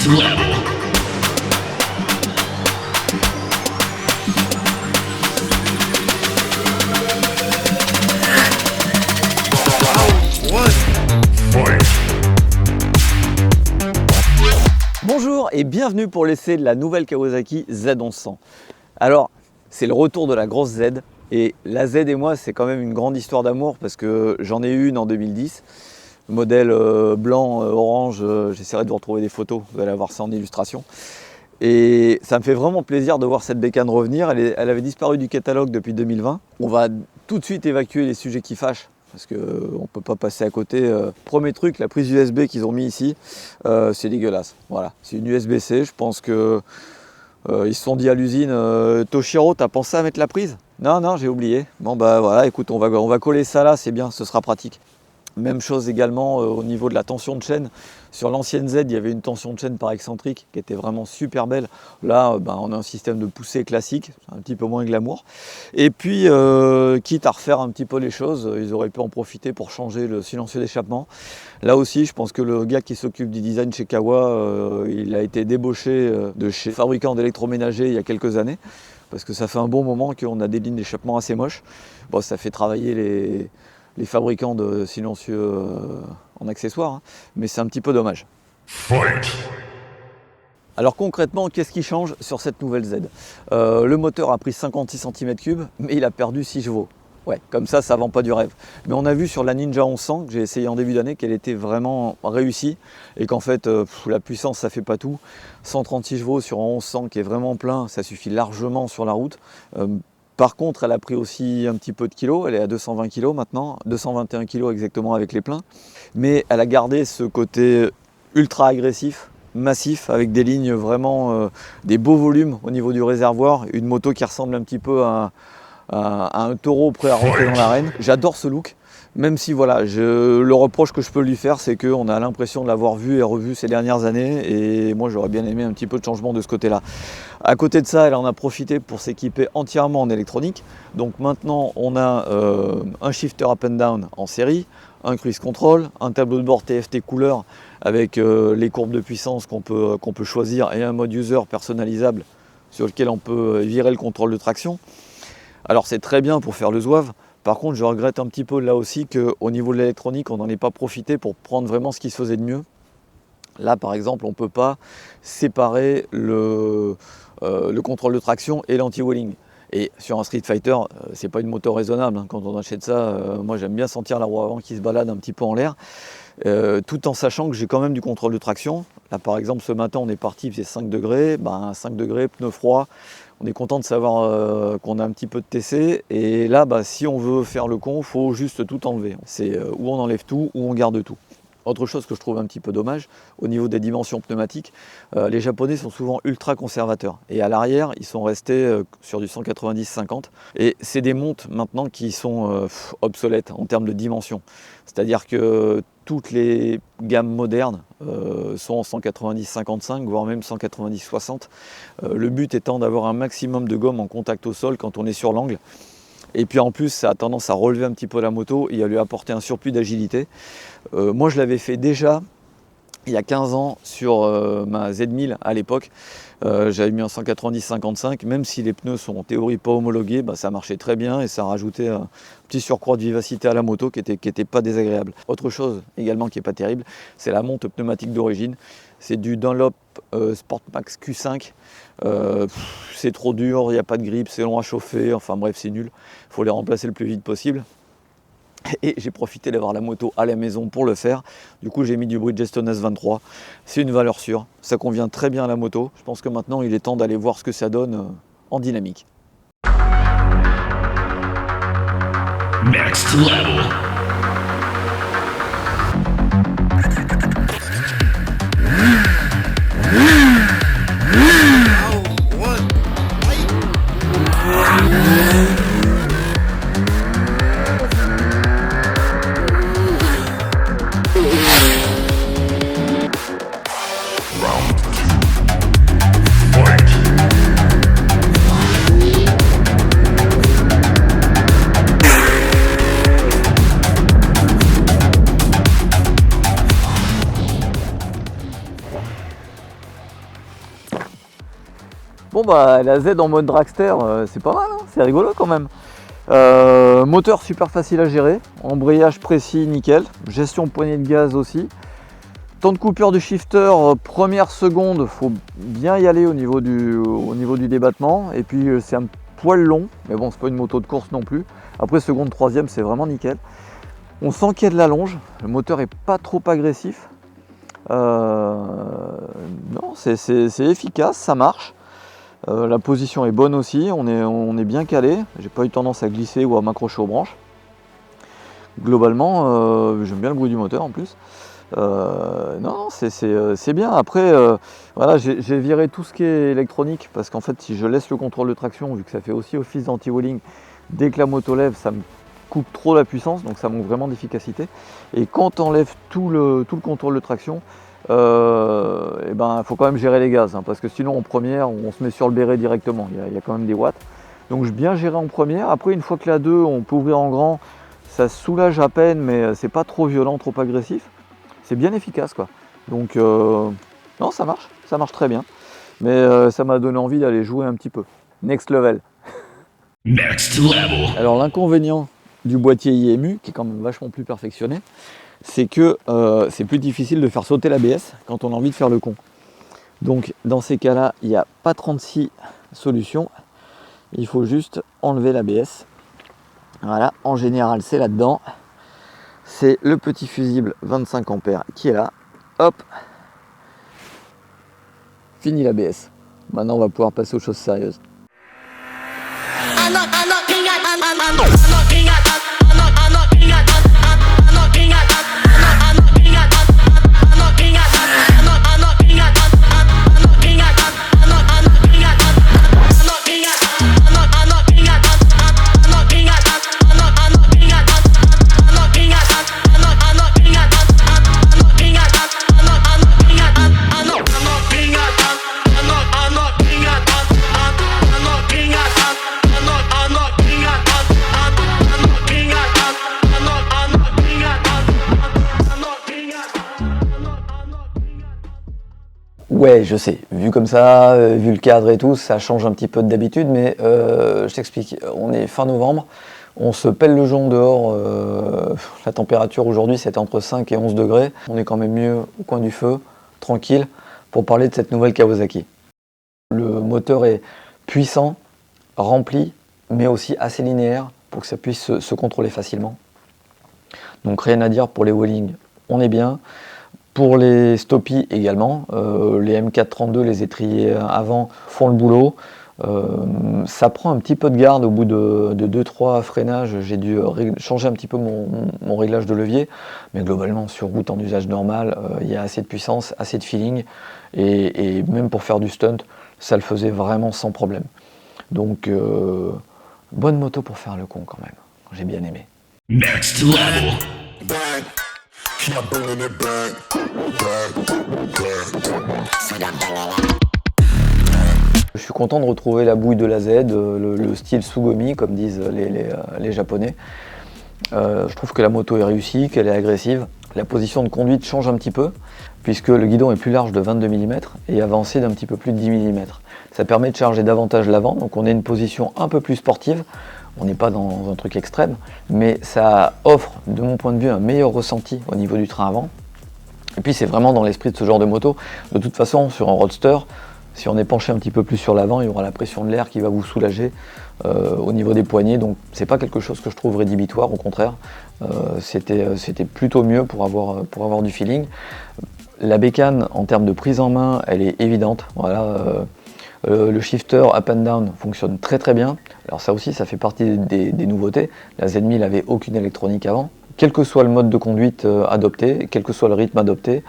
Next level. Bonjour et bienvenue pour l'essai de la nouvelle Kawasaki Z1100. Alors, c'est le retour de la grosse Z et la Z et moi c'est quand même une grande histoire d'amour parce que j'en ai eu une en 2010, modèle blanc, orange, j'essaierai de vous retrouver des photos, vous allez avoir ça en illustration. Et ça me fait vraiment plaisir de voir cette bécane revenir, elle avait disparu du catalogue depuis 2020. On va tout de suite évacuer les sujets qui fâchent. Parce qu'on ne peut pas passer à côté. Premier truc, la prise USB qu'ils ont mis ici, c'est dégueulasse. Voilà, c'est une USB-C. Je pense que ils se sont dit à l'usine, Toshiro, t'as pensé à mettre la prise? Non, j'ai oublié. Bon bah voilà, écoute, on va coller ça là, c'est bien, ce sera pratique. Même chose également au niveau de la tension de chaîne. Sur l'ancienne Z, il y avait une tension de chaîne par excentrique qui était vraiment super belle. Là, on a un système de poussée classique, un petit peu moins glamour. Et puis, quitte à refaire un petit peu les choses, ils auraient pu en profiter pour changer le silencieux d'échappement. Là aussi, je pense que le gars qui s'occupe du design chez Kawa, il a été débauché de chez fabricant d'électroménager il y a quelques années. Parce que ça fait un bon moment qu'on a des lignes d'échappement assez moches. Bon, ça fait travailler les fabricants de silencieux en accessoires, hein, mais c'est un petit peu dommage. Fight. Alors concrètement, qu'est-ce qui change sur cette nouvelle Z? Le moteur a pris 56 cm3, mais il a perdu 6 chevaux. Ouais, comme ça vend pas du rêve. Mais on a vu sur la Ninja 1100, que j'ai essayé en début d'année, qu'elle était vraiment réussie, et qu'en fait, la puissance, ça fait pas tout. 136 chevaux sur un 1100 qui est vraiment plein, ça suffit largement sur la route. Par contre, elle a pris aussi un petit peu de kilos, elle est à 220 kg maintenant, 221 kg exactement avec les pleins. Mais elle a gardé ce côté ultra agressif, massif, avec des lignes vraiment, des beaux volumes au niveau du réservoir. Une moto qui ressemble un petit peu à un taureau prêt à rentrer dans l'arène. J'adore ce look. Même si voilà, le reproche que je peux lui faire, c'est qu'on a l'impression de l'avoir vu et revu ces dernières années, et moi j'aurais bien aimé un petit peu de changement de ce côté-là. À côté de ça, elle en a profité pour s'équiper entièrement en électronique. Donc maintenant, on a un shifter up and down en série, un cruise control, un tableau de bord TFT couleur avec les courbes de puissance qu'on peut choisir et un mode user personnalisable sur lequel on peut virer le contrôle de traction. Alors c'est très bien pour faire le zouave. Par contre, je regrette un petit peu là aussi qu'au niveau de l'électronique, on n'en ait pas profité pour prendre vraiment ce qui se faisait de mieux. Là, par exemple, on ne peut pas séparer le contrôle de traction et l'anti-wheeling. Et sur un Street Fighter, c'est pas une moto raisonnable. Hein. Quand on achète ça, moi j'aime bien sentir la roue avant qui se balade un petit peu en l'air, tout en sachant que j'ai quand même du contrôle de traction. Là, par exemple, ce matin, on est parti, il faisait 5 degrés, 5 degrés, pneus froids. On est content de savoir qu'on a un petit peu de TC, et là, si on veut faire le con, il faut juste tout enlever. C'est où on enlève tout, ou on garde tout. Autre chose que je trouve un petit peu dommage, au niveau des dimensions pneumatiques, les Japonais sont souvent ultra conservateurs. Et à l'arrière, ils sont restés sur du 190-50. Et c'est des montes maintenant qui sont obsolètes en termes de dimensions. C'est-à-dire que toutes les gammes modernes sont en 190-55, voire même 190-60. Le but étant d'avoir un maximum de gomme en contact au sol quand on est sur l'angle. Et puis en plus, ça a tendance à relever un petit peu la moto et à lui apporter un surplus d'agilité. Moi, je l'avais fait déjà il y a 15 ans sur ma Z1000 à l'époque. J'avais mis un 190-55, même si les pneus sont en théorie pas homologués, ça marchait très bien et ça rajoutait un petit surcroît de vivacité à la moto qui était pas désagréable. Autre chose également qui est pas terrible, c'est la monte pneumatique d'origine. C'est du Dunlop Sportmax Q5. C'est trop dur, il n'y a pas de grippe, c'est long à chauffer, enfin bref, c'est nul. Il faut les remplacer le plus vite possible. Et j'ai profité d'avoir la moto à la maison pour le faire. Du coup, j'ai mis du Bridgestone S23. C'est une valeur sûre. Ça convient très bien à la moto. Je pense que maintenant, il est temps d'aller voir ce que ça donne en dynamique. Next level. bah la Z en mode dragster, c'est pas mal, hein, c'est rigolo quand même. Moteur super facile à gérer, embrayage précis, nickel, gestion poignée de gaz aussi. Temps de coupure du shifter, première seconde, faut bien y aller au niveau du débattement. Et puis c'est un poil long, mais bon, c'est pas une moto de course non plus. Après seconde, troisième, c'est vraiment nickel. On sent qu'il y a de la longe, le moteur est pas trop agressif. Non, c'est efficace, ça marche. La position est bonne aussi, on est bien calé. J'ai pas eu tendance à glisser ou à m'accrocher aux branches. Globalement, j'aime bien le bruit du moteur en plus. Non, c'est bien. Après, voilà, j'ai viré tout ce qui est électronique parce qu'en fait, si je laisse le contrôle de traction, vu que ça fait aussi office d'anti-wheeling, dès que la moto lève, ça me coupe trop la puissance, donc ça manque vraiment d'efficacité. Et quand on enlève tout le contrôle de traction, il faut quand même gérer les gaz, hein, parce que sinon en première, on se met sur le béret directement. Il y a quand même des watts. Donc je bien géré en première. Après, une fois que la 2, on peut ouvrir en grand, ça soulage à peine, mais c'est pas trop violent, trop agressif. C'est bien efficace, quoi. Donc non, ça marche très bien. Mais ça m'a donné envie d'aller jouer un petit peu. Next level. Next level. Alors l'inconvénient du boîtier IMU, qui est quand même vachement plus perfectionné, c'est que c'est plus difficile de faire sauter l'ABS quand on a envie de faire le con. Donc dans ces cas-là, il n'y a pas 36 solutions. Il faut juste enlever l'ABS. Voilà, en général c'est là-dedans. C'est le petit fusible 25 ampères qui est là. Hop. Fini l'ABS. Maintenant on va pouvoir passer aux choses sérieuses. Ouais, je sais, vu comme ça, vu le cadre et tout, ça change un petit peu d'habitude, mais je t'explique, on est fin novembre, on se pèle le jonc dehors, la température aujourd'hui c'était entre 5 et 11 degrés, on est quand même mieux au coin du feu, tranquille, pour parler de cette nouvelle Kawasaki. Le moteur est puissant, rempli, mais aussi assez linéaire pour que ça puisse se contrôler facilement. Donc rien à dire pour les wheelings, on est bien. Pour les stoppies également, les M432, les étriers avant font le boulot. Ça prend un petit peu de garde au bout de 2-3 freinages. J'ai dû changer un petit peu mon réglage de levier. Mais globalement, sur route en usage normal, il y a assez de puissance, assez de feeling. Et même pour faire du stunt, ça le faisait vraiment sans problème. Donc, bonne moto pour faire le con quand même. J'ai bien aimé. Next level. Je suis content de retrouver la bouille de la Z, le style Tsugomi comme disent les Japonais. Je trouve que la moto est réussie, qu'elle est agressive. La position de conduite change un petit peu puisque le guidon est plus large de 22 mm et avancé d'un petit peu plus de 10 mm. Ça permet de charger davantage l'avant, donc on a une position un peu plus sportive. On n'est pas dans un truc extrême, mais ça offre, de mon point de vue, un meilleur ressenti au niveau du train avant. Et puis c'est vraiment dans l'esprit de ce genre de moto. De toute façon, sur un roadster, si on est penché un petit peu plus sur l'avant, il y aura la pression de l'air qui va vous soulager au niveau des poignets. Donc c'est pas quelque chose que je trouve rédhibitoire, au contraire. C'était plutôt mieux pour avoir du feeling. La bécane, en termes de prise en main, elle est évidente. Voilà. Le shifter up and down fonctionne très très bien. Alors ça aussi, ça fait partie des nouveautés. La Z1000 avait aucune électronique avant. Quel que soit le mode de conduite adopté, quel que soit le rythme adopté,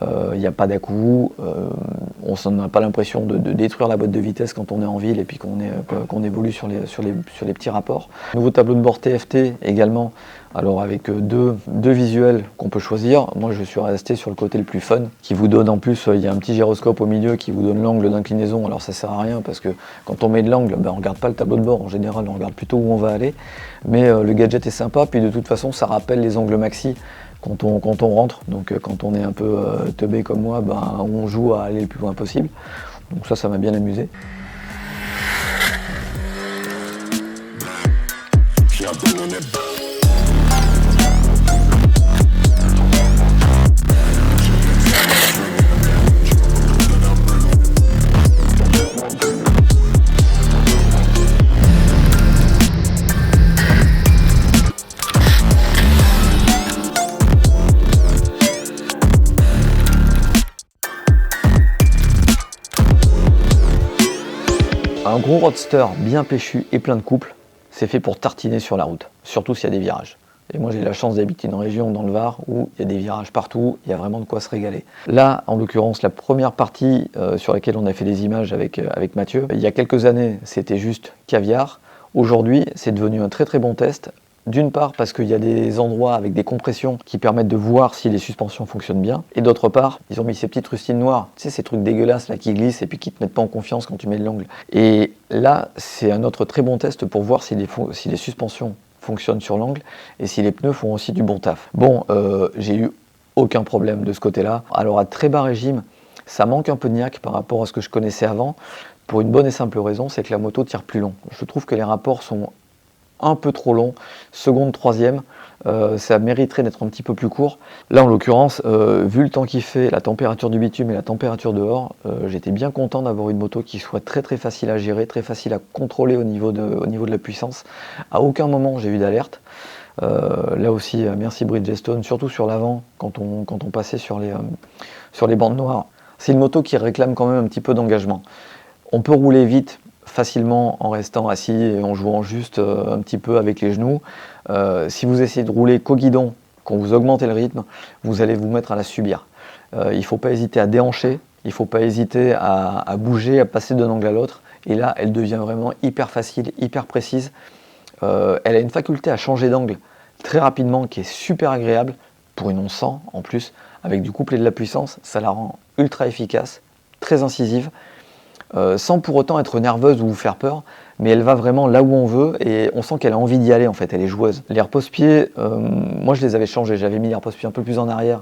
il n'y a pas d'à-coup, on n'a pas l'impression de détruire la boîte de vitesse quand on est en ville et puis qu'on évolue sur les petits rapports. Nouveau tableau de bord TFT également, alors avec deux visuels qu'on peut choisir. Moi je suis resté sur le côté le plus fun, qui vous donne en plus, il y a un petit gyroscope au milieu qui vous donne l'angle d'inclinaison. Alors ça sert à rien parce que quand on met de l'angle, on ne regarde pas le tableau de bord, en général on regarde plutôt où on va aller. Mais le gadget est sympa, puis de toute façon ça rappelle les angles maxi quand on rentre, donc quand on est un peu teubé comme moi, on joue à aller le plus loin possible. Donc ça m'a bien amusé. Un gros roadster bien péchu et plein de couple, c'est fait pour tartiner sur la route, surtout s'il y a des virages. Et moi j'ai la chance d'habiter une région dans le Var où il y a des virages partout, il y a vraiment de quoi se régaler. Là, en l'occurrence, la première partie sur laquelle on a fait des images avec Mathieu, il y a quelques années c'était juste caviar. Aujourd'hui c'est devenu un très très bon test. D'une part parce qu'il y a des endroits avec des compressions qui permettent de voir si les suspensions fonctionnent bien. Et d'autre part, ils ont mis ces petites rustines noires, tu sais ces trucs dégueulasses là qui glissent et puis qui te mettent pas en confiance quand tu mets de l'angle. Et là, c'est un autre très bon test pour voir si les suspensions fonctionnent sur l'angle et si les pneus font aussi du bon taf. Bon, j'ai eu aucun problème de ce côté-là. Alors à très bas régime, ça manque un peu de niaque par rapport à ce que je connaissais avant. Pour une bonne et simple raison, c'est que la moto tire plus long. Je trouve que les rapports sont un peu trop long, seconde, troisième, ça mériterait d'être un petit peu plus court. Là en l'occurrence, vu le temps qu'il fait, la température du bitume et la température dehors, j'étais bien content d'avoir une moto qui soit très très facile à gérer, très facile à contrôler au niveau de la puissance. À aucun moment j'ai eu d'alerte. Là aussi, merci Bridgestone, surtout sur l'avant, quand on passait sur les bandes noires. C'est une moto qui réclame quand même un petit peu d'engagement. On peut rouler vite, facilement en restant assis et en jouant juste un petit peu avec les genoux. Si vous essayez de rouler qu'au guidon, quand vous augmentez le rythme, vous allez vous mettre à la subir. Il ne faut pas hésiter à déhancher, il ne faut pas hésiter à bouger, à passer d'un angle à l'autre. Et là, elle devient vraiment hyper facile, hyper précise. Elle a une faculté à changer d'angle très rapidement qui est super agréable pour une 1100 en plus, avec du couple et de la puissance. Ça la rend ultra efficace, très incisive. Sans pour autant être nerveuse ou vous faire peur, mais elle va vraiment là où on veut et on sent qu'elle a envie d'y aller en fait, elle est joueuse. Les repose-pieds, moi je les avais changés, j'avais mis les repose-pieds un peu plus en arrière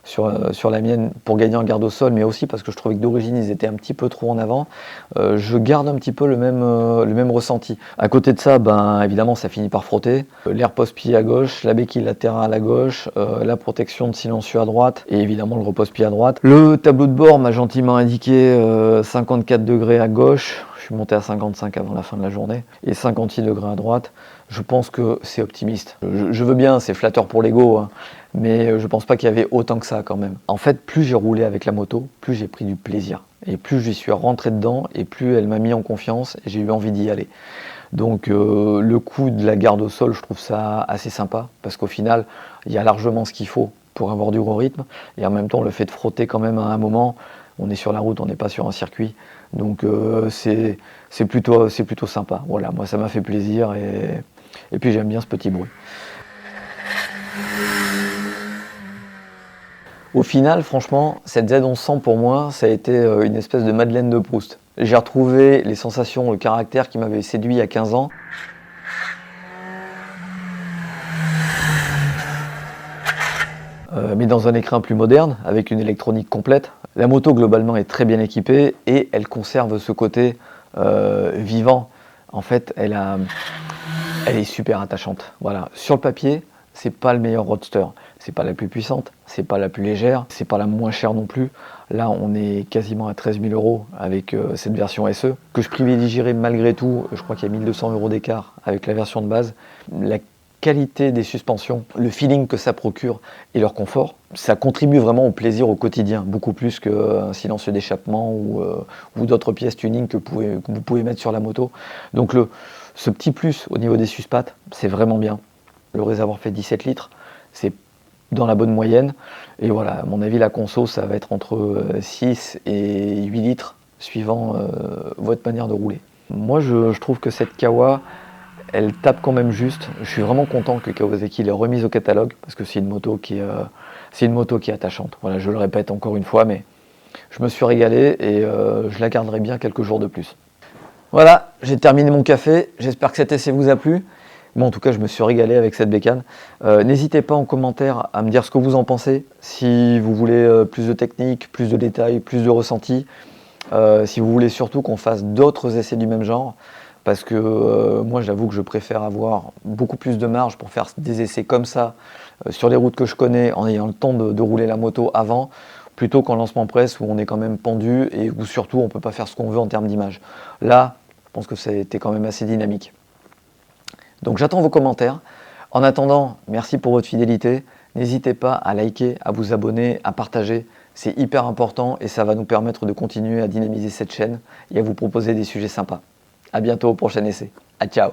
sur la mienne pour gagner en garde au sol, mais aussi parce que je trouvais que d'origine ils étaient un petit peu trop en avant. Je garde un petit peu le même ressenti. À côté de ça, ben, évidemment ça finit par frotter. Les repose-pieds à gauche, la béquille latérale à gauche, la protection de silencieux à droite et évidemment le repose-pied à droite. Le tableau de bord m'a gentiment indiqué 54 degrés à gauche. Je suis monté à 55 avant la fin de la journée et 56 degrés à droite. Je pense que c'est optimiste. Je veux bien, c'est flatteur pour l'ego, hein, mais je pense pas qu'il y avait autant que ça quand même. En fait, plus j'ai roulé avec la moto, plus j'ai pris du plaisir. Et plus j'y suis rentré dedans, et plus elle m'a mis en confiance, et j'ai eu envie d'y aller. Donc le coup de la garde au sol, je trouve ça assez sympa, parce qu'au final, il y a largement ce qu'il faut pour avoir du gros rythme, et en même temps, le fait de frotter quand même à un moment, on est sur la route, on n'est pas sur un circuit, donc c'est plutôt sympa. Voilà, moi ça m'a fait plaisir, et puis j'aime bien ce petit bruit. Au final, franchement, cette Z1100 pour moi, ça a été une espèce de Madeleine de Proust. J'ai retrouvé les sensations, le caractère qui m'avait séduit il y a 15 ans. Mais dans un écrin plus moderne, avec une électronique complète. La moto globalement est très bien équipée et elle conserve ce côté vivant. En fait, elle est super attachante. Voilà. Sur le papier, c'est pas le meilleur roadster. C'est pas la plus puissante, c'est pas la plus légère, c'est pas la moins chère non plus. Là, on est quasiment à 13 000 € avec cette version SE, que je privilégierais malgré tout. Je crois qu'il y a 1 200 € d'écart avec la version de base. La qualité des suspensions, le feeling que ça procure et leur confort, ça contribue vraiment au plaisir au quotidien, beaucoup plus qu'un silencieux d'échappement ou d'autres pièces tuning que vous pouvez mettre sur la moto. Donc ce petit plus au niveau des suspattes, c'est vraiment bien. Le réservoir fait 17 litres, c'est dans la bonne moyenne. Et voilà, à mon avis, la conso, ça va être entre 6 et 8 litres, suivant votre manière de rouler. Moi, je trouve que cette Kawa, elle tape quand même juste. Je suis vraiment content que Kawasaki l'ait remise au catalogue, parce que c'est une moto qui est attachante. Voilà, je le répète encore une fois, mais je me suis régalé et je la garderai bien quelques jours de plus. Voilà, j'ai terminé mon café. J'espère que cet essai vous a plu. Moi, en tout cas, je me suis régalé avec cette bécane. N'hésitez pas en commentaire à me dire ce que vous en pensez. Si vous voulez plus de technique, plus de détails, plus de ressenti. Si vous voulez surtout qu'on fasse d'autres essais du même genre. parce que moi j'avoue que je préfère avoir beaucoup plus de marge pour faire des essais comme ça sur les routes que je connais en ayant le temps de rouler la moto avant, plutôt qu'en lancement presse où on est quand même pendu et où surtout on ne peut pas faire ce qu'on veut en termes d'image. Là, je pense que c'était quand même assez dynamique. Donc j'attends vos commentaires. En attendant, merci pour votre fidélité. N'hésitez pas à liker, à vous abonner, à partager. C'est hyper important et ça va nous permettre de continuer à dynamiser cette chaîne et à vous proposer des sujets sympas. A bientôt au prochain essai. À ciao.